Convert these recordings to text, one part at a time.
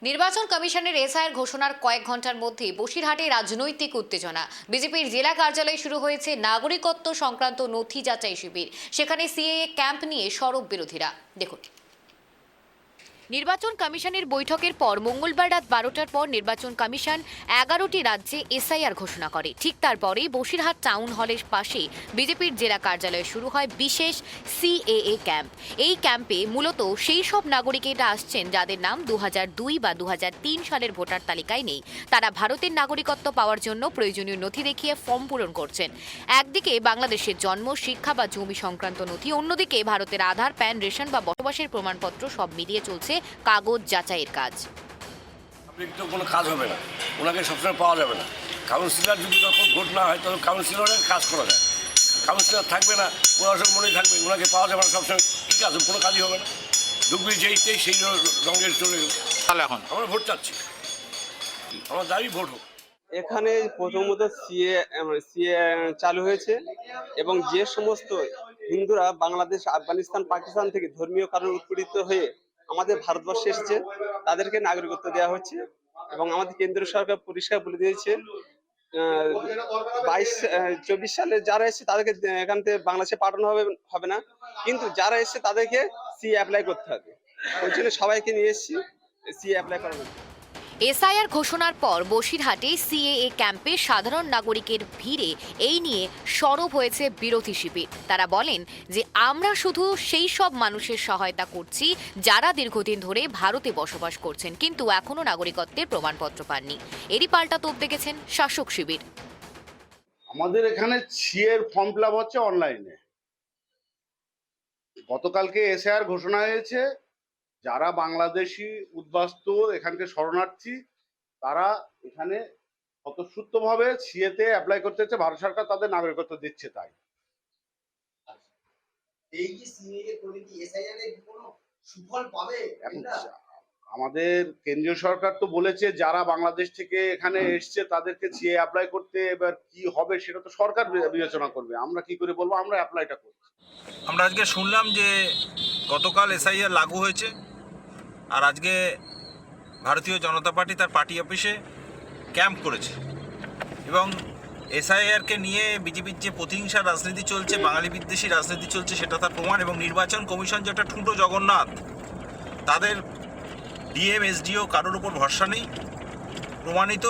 নির্বাচন কমিশনের এসআইআর ঘোষণার কয়েক ঘন্টার মধ্যে বসিরহাটে রাজনৈতিক উত্তেজনা। বিজেপির জেলা কার্যালয়ে শুরু হয়েছে নাগরিকত্ব সংক্রান্ত নথি যাচাই শিবির। সেখানে সিএএ ক্যাম্প নিয়ে সরব বিরোধীরা। দেখুন, নির্বাচন কমিশনের বৈঠকের পর মঙ্গলবার রাত 12টার পর নির্বাচন কমিশন 11টি রাজ্যে এসআইআর ঘোষণা করে। ঠিক তারপরেই বসিরহাট টাউন হলের পাশে বিজেপির জেলা কার্যালয়ে শুরু হয় বিশেষ সিএএ ক্যাম্প। এই ক্যাম্পে মূলত সেই সব নাগরিকেরা আসছেন যাদের নাম 2002 বা 2003 সালের ভোটার তালিকায় নেই। তারা ভারতের নাগরিকত্ব পাওয়ার জন্য প্রয়োজনীয় নথি দেখিয়ে ফর্ম পূরণ করছেন। একদিকে বাংলাদেশের জন্ম, শিক্ষা বা জমি সংক্রান্ত নথি, অন্যদিকে ভারতের আধার, প্যান, রেশন বা বসবাসের প্রমাণপত্র সব মিলিয়ে চলছে কাগজ যাচাইয়ের কাজ। তো কোনো কাজ হবে না, ওনাকে সবসময় পাওয়া যাবে না। কাউন্সিলর যদি তখন ভোট না হয় তখন কাউন্সিলরের কাজ করা যায়। কাউন্সিলর থাকবে না, প্রশাসন মনে থাকবে, ওনাকে পাওয়া যাবে না সবসময়, কী কাজ হবে? কোনো কাজই হবে না। ঢুকবি যেইতেই সেই রঙের চলে গেল। তাহলে এখন আমরা ভোট চাচ্ছি, আমার দাবি ভোট হোক। এখানে প্রথমত সিএ চালু হয়েছে এবং যে সমস্ত হিন্দুরা বাংলাদেশ, আফগানিস্তান, পাকিস্তান থেকে ধর্মীয় কারণে উৎপীড়িত হয়ে আমাদের ভারতবর্ষে এসেছে তাদেরকে নাগরিকত্ব দেওয়া হচ্ছে। এবং আমাদের কেন্দ্রীয় সরকার পরিষ্কার বলে দিয়েছে 24 সালে যারা এসেছে তাদেরকে এখান থেকে বাংলাদেশে পাঠানো হবে না, কিন্তু যারা এসেছে তাদেরকে সি অ্যাপ্লাই করতে হবে। ওই জন্য সবাইকে নিয়ে এসেছি সি অ্যাপ্লাই করার জন্য। এসআইআর ঘোষণার পর বসিরহাটে সিএএ ক্যাম্পে সাধারণ নাগরিকের ভিড়ে এই নিয়ে সরব হয়েছে বিরোধী শিবির। তারা বলেন যে আমরা শুধু সেই সব মানুষের সহায়তা করছি যারা দীর্ঘদিন ধরে ভারতে বসবাস করছেন কিন্তু এখনো নাগরিকত্বের প্রমাণপত্র পাননি। এরই পাল্টা তোপ দেখেছেন শাসক শিবির। আমাদের এখানে সিএর ফর্ম ফিল আপ হচ্ছে অনলাইনে। গতকালকে এসআইআর ঘোষণা হয়েছে, যারা বাংলাদেশি উদ্বাস্তু এখানকার শরণার্থী তারা এখানে স্বতঃস্ফূর্তভাবে সিএতে অ্যাপ্লাই করতে হচ্ছে, ভারত সরকার তাদের নাগরিকত্ব দিচ্ছে। তাই এই যে সিএএ করে কি এসআইআর এর কোনো সুফল পাবে? এখন আমাদের কেন্দ্রীয় সরকার তো বলেছে যারা বাংলাদেশ থেকে এখানে এসছে তাদেরকে সিএ অ্যাপ্লাই করতে, এবার কি হবে সেটা তো সরকার বিবেচনা করবে। আমরা কি করে বলবো? আমরা অ্যাপ্লাইটা করছি। আমরা আজকে শুনলাম যে গতকাল এসআইআর লাগু হয়েছে, আর আজকে ভারতীয় জনতা পার্টি তার পার্টি অফিসে ক্যাম্প করেছে এবং এসআইআরকে নিয়ে বিজেপির যে প্রতিহিংসার রাজনীতি চলছে, বাঙালি বিদ্বেষী রাজনীতি চলছে সেটা তার প্রমাণ। এবং নির্বাচন কমিশন যেটা ঠুঁটো জগন্নাথ, তাদের ডিএম এসডিও কারোর উপর ভরসা নেই। প্রমাণিত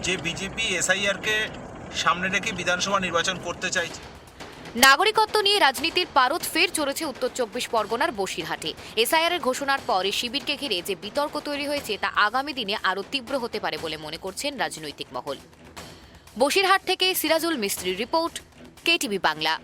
যে বিজেপি এসআইআরকে সামনে রেখে বিধানসভা নির্বাচন করতে চাইছে। নাগরিকত্ব নিয়ে রাজনীতির পারদ ফের চলেছে উত্তর 24 পরগনার বসিরহাটে। এসআইআর এর ঘোষণার পর এই শিবিরকে ঘিরে যে বিতর্ক তৈরি হয়েছে তা আগামী দিনে আরও তীব্র হতে পারে বলে মনে করছেন রাজনৈতিক মহল। বসিরহাট থেকে সিরাজুল মিস্ত্রির রিপোর্ট, কেটিভি বাংলা।